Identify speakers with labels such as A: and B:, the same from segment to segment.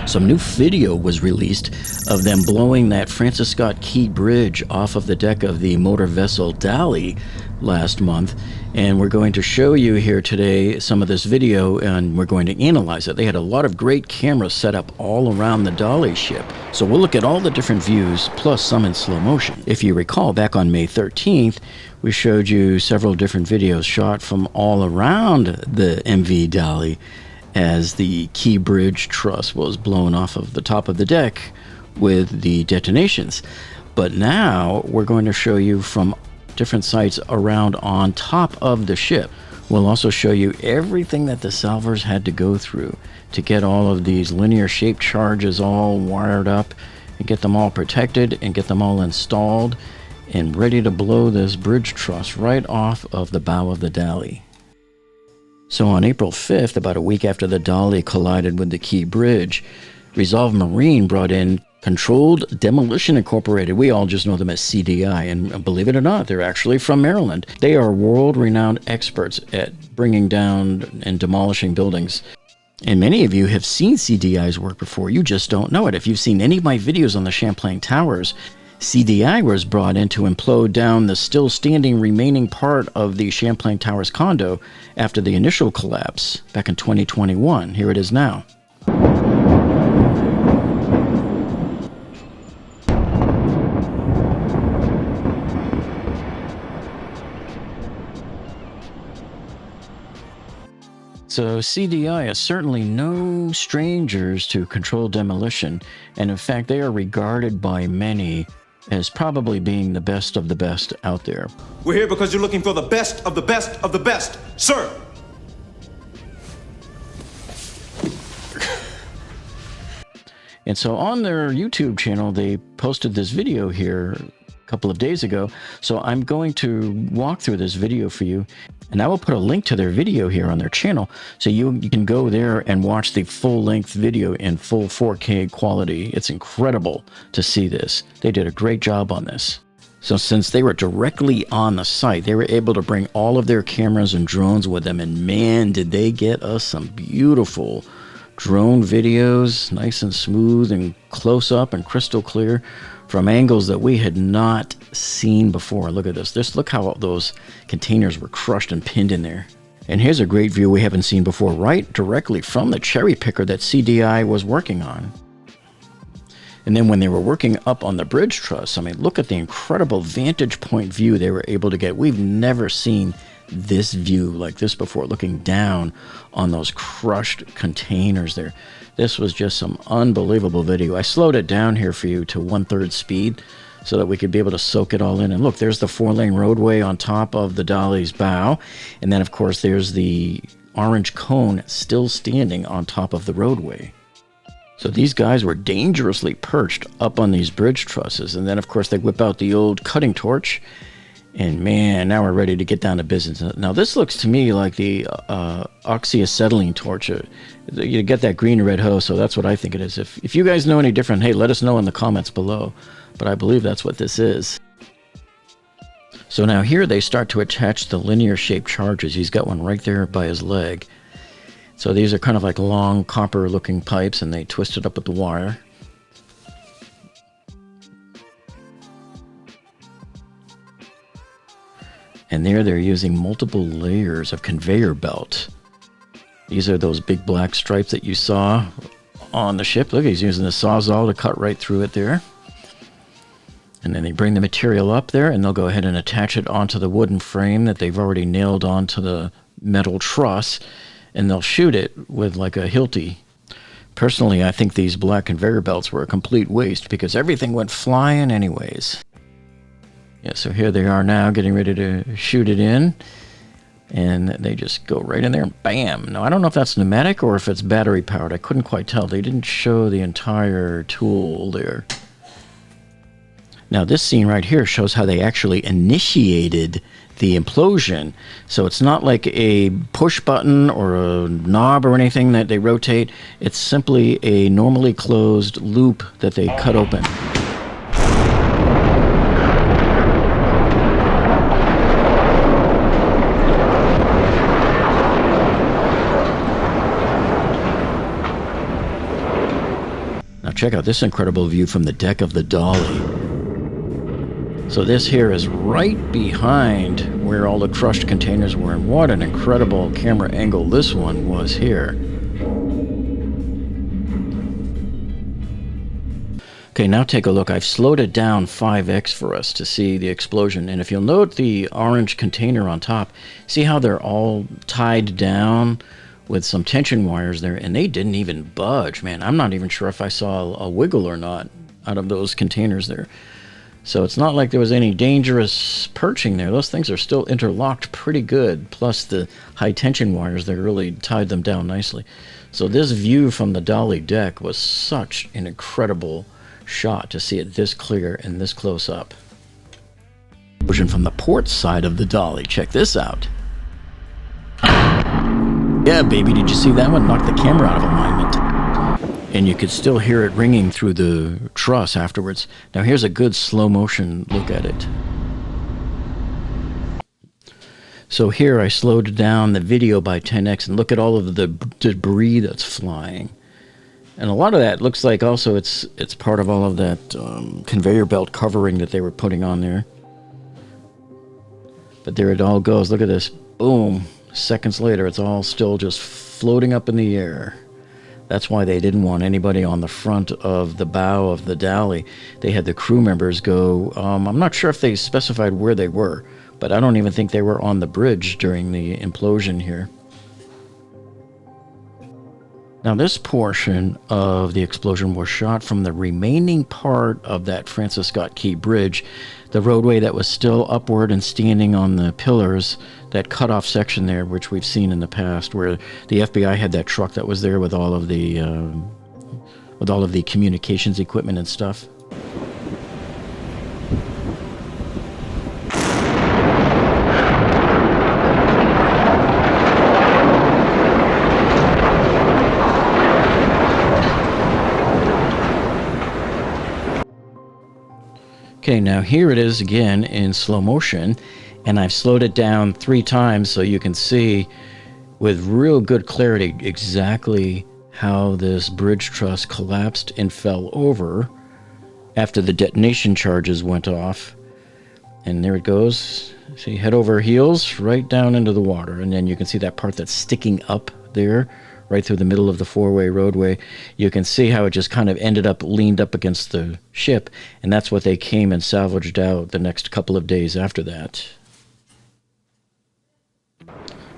A: some new video was released of them blowing that Francis Scott Key Bridge off of the deck of the motor vessel Dali last month. And we're going to show you here today some of this video, and we're going to analyze it. They had a lot of great cameras set up all around the Dali ship. So we'll look at all the different views, plus some in slow motion. If you recall, back on May 13th, we showed you several different videos shot from all around the MV Dali as the Key Bridge truss was blown off of the top of the deck with the detonations. But now we're going to show you from different sites around on top of the ship. We'll also show you everything that the salvers had to go through to get all of these linear shaped charges all wired up and get them all protected and get them all installed and ready to blow this bridge truss right off of the bow of the Dali. So on April 5th, about a week after the Dali collided with the Key Bridge, Resolve Marine brought in Controlled Demolition Incorporated. We all just know them as CDI, and believe it or not, they're actually from Maryland. They are world-renowned experts at bringing down and demolishing buildings. And many of you have seen CDI's work before, you just don't know it. If you've seen any of my videos on the Champlain Towers, CDI was brought in to implode down the still standing remaining part of the Champlain Towers condo after the initial collapse back in 2021. Here it is now. So CDI is certainly no strangers to controlled demolition, and in fact they are regarded by many as probably being the best of the best out there.
B: We're here because you're looking for the best of the best of the best, sir!
A: And so on their YouTube channel, they posted this video here a couple of days ago. So I'm going to walk through this video for you, and I will put a link to their video here on their channel. So you can go there and watch the full-length video in full 4K quality. It's incredible to see this. They did a great job on this. So since they were directly on the site, they were able to bring all of their cameras and drones with them. And man, did they get us some beautiful drone videos, nice and smooth and close up and crystal clear from angles that we had not seen before. Look at this. Just look how those containers were crushed and pinned in there. And here's a great view we haven't seen before, right directly from the cherry picker that CDI was working on. And then when they were working up on the bridge truss, I mean, look at the incredible vantage point view they were able to get. We've never seen this view like this before, looking down on those crushed containers there. This was just some unbelievable video. I slowed it down here for you to 1/3 speed so that we could be able to soak it all in. And look, there's the 4-lane roadway on top of the Dali's bow. And then, of course, there's the orange cone still standing on top of the roadway. So these guys were dangerously perched up on these bridge trusses. And then, of course, they whip out the old cutting torch. And man, now we're ready to get down to business. Now this looks to me like the oxyacetylene torch. You get that green and red hose, so that's what I think it is. If you guys know any different, hey, let us know in the comments below. But I believe that's what this is. So now here they start to attach the linear shaped charges. He's got one right there by his leg. So these are kind of like long copper looking pipes, and they twist it up with the wire. And there they're using multiple layers of conveyor belt. These are those big black stripes that you saw on the ship. Look, he's using the Sawzall to cut right through it there. And then they bring the material up there, and they'll go ahead and attach it onto the wooden frame that they've already nailed onto the metal truss, and they'll shoot it with like a Hilti. Personally, I think these black conveyor belts were a complete waste because everything went flying anyways. Yeah, so here they are now getting ready to shoot it in, and they just go right in there and bam. Now, I don't know if that's pneumatic or if it's battery powered. I couldn't quite tell. They didn't show the entire tool there. Now, this scene right here shows how they actually initiated the implosion. So it's not like a push button or a knob or anything that they rotate. It's simply a normally closed loop that they cut open. check out this incredible view from the deck of the Dali. So this here is right behind where all the crushed containers were, and what an incredible camera angle this one was here. Okay, now take a look. I've slowed it down 5x for us to see the explosion. And if you'll note the orange container on top, see how they're all tied down with some tension wires there, and they didn't even budge, man. I'm not even sure if I saw a wiggle or not out of those containers there. So it's not like there was any dangerous perching there. Those things are still interlocked pretty good, plus the high tension wires that really tied them down nicely. So this view from the Dali deck was such an incredible shot to see it this clear and this close up. Vision from the port side of the Dali. Check this out. Yeah, baby, did you see that one? Knocked the camera out of alignment. And you could still hear it ringing through the truss afterwards. Now here's a good slow motion look at it. So here I slowed down the video by 10x and look at all of the debris that's flying. And a lot of that looks like also it's part of all of that conveyor belt covering that they were putting on there. But there it all goes. Look at this. Boom. Seconds later, it's all still just floating up in the air. That's why they didn't want anybody on the front of the bow of the Dali. They had the crew members go, I'm not sure if they specified where they were, but I don't even think they were on the bridge during the implosion here. Now this portion of the explosion was shot from the remaining part of that Francis Scott Key Bridge, the roadway that was still upward and standing on the pillars, that cut-off section there, which we've seen in the past, where the FBI had that truck that was there with all of the communications equipment and stuff. Okay, now here it is again in slow motion, and I've slowed it down 3 times so you can see with real good clarity exactly how this bridge truss collapsed and fell over after the detonation charges went off. And there it goes. See, head over heels right down into the water, and then you can see that part that's sticking up there right through the middle of the 4-way roadway. You can see how it just kind of ended up leaned up against the ship, and that's what they came and salvaged out the next couple of days after that.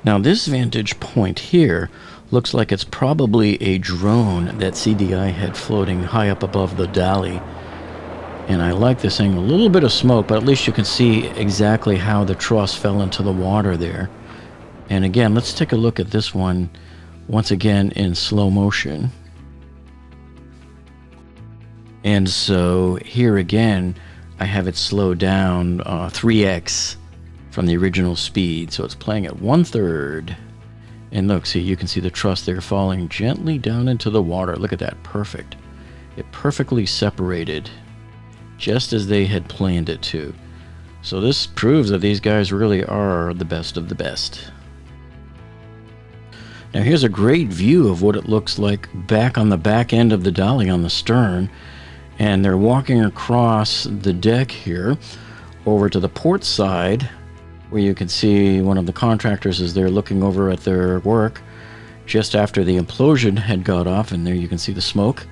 A: Now this vantage point here looks like it's probably a drone that CDI had floating high up above the Dali. And I like this thing. A little bit of smoke, but at least you can see exactly how the truss fell into the water there. And again, let's take a look at this one once again in slow motion. And so here again, I have it slowed down 3x from the original speed. So it's playing at 1/3. And look, see, you can see the truss there falling gently down into the water. Look at that, perfect. It perfectly separated, just as they had planned it to. So this proves that these guys really are the best of the best. Now here's a great view of what it looks like back on the back end of the Dali on the stern. And they're walking across the deck here over to the port side, where you can see one of the contractors is there looking over at their work just after the implosion had got off, and there you can see the smoke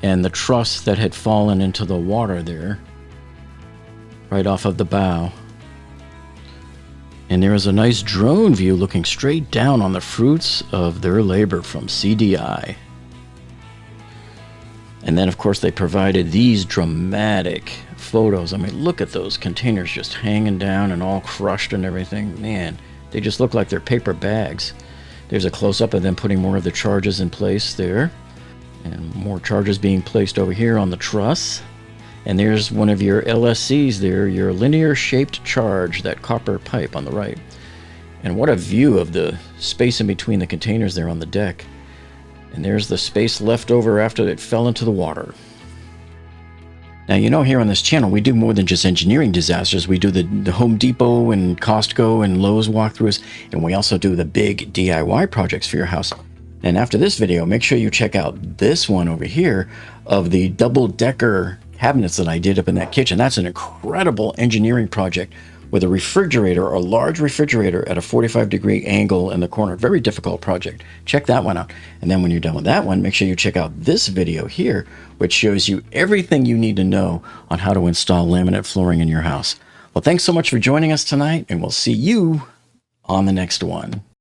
A: and the truss that had fallen into the water there right off of the bow. And there is a nice drone view looking straight down on the fruits of their labor from CDI. And then of course they provided these dramatic photos. I mean, look at those containers just hanging down and all crushed and everything. Man, they just look like they're paper bags. There's a close-up of them putting more of the charges in place there. And more charges being placed over here on the truss. And there's one of your LSCs there, your linear shaped charge, that copper pipe on the right. And what a view of the space in between the containers there on the deck. And there's the space left over after it fell into the water. Now, you know, here on this channel, we do more than just engineering disasters. We do the Home Depot and Costco and Lowe's walkthroughs, and we also do the big DIY projects for your house. And after this video, make sure you check out this one over here of the double-decker cabinets that I did up in that kitchen. That's an incredible engineering project with a refrigerator, a large refrigerator at a 45-degree angle in the corner. Very difficult project. Check that one out. And then when you're done with that one, make sure you check out this video here, which shows you everything you need to know on how to install laminate flooring in your house. Well, thanks so much for joining us tonight, and we'll see you on the next one.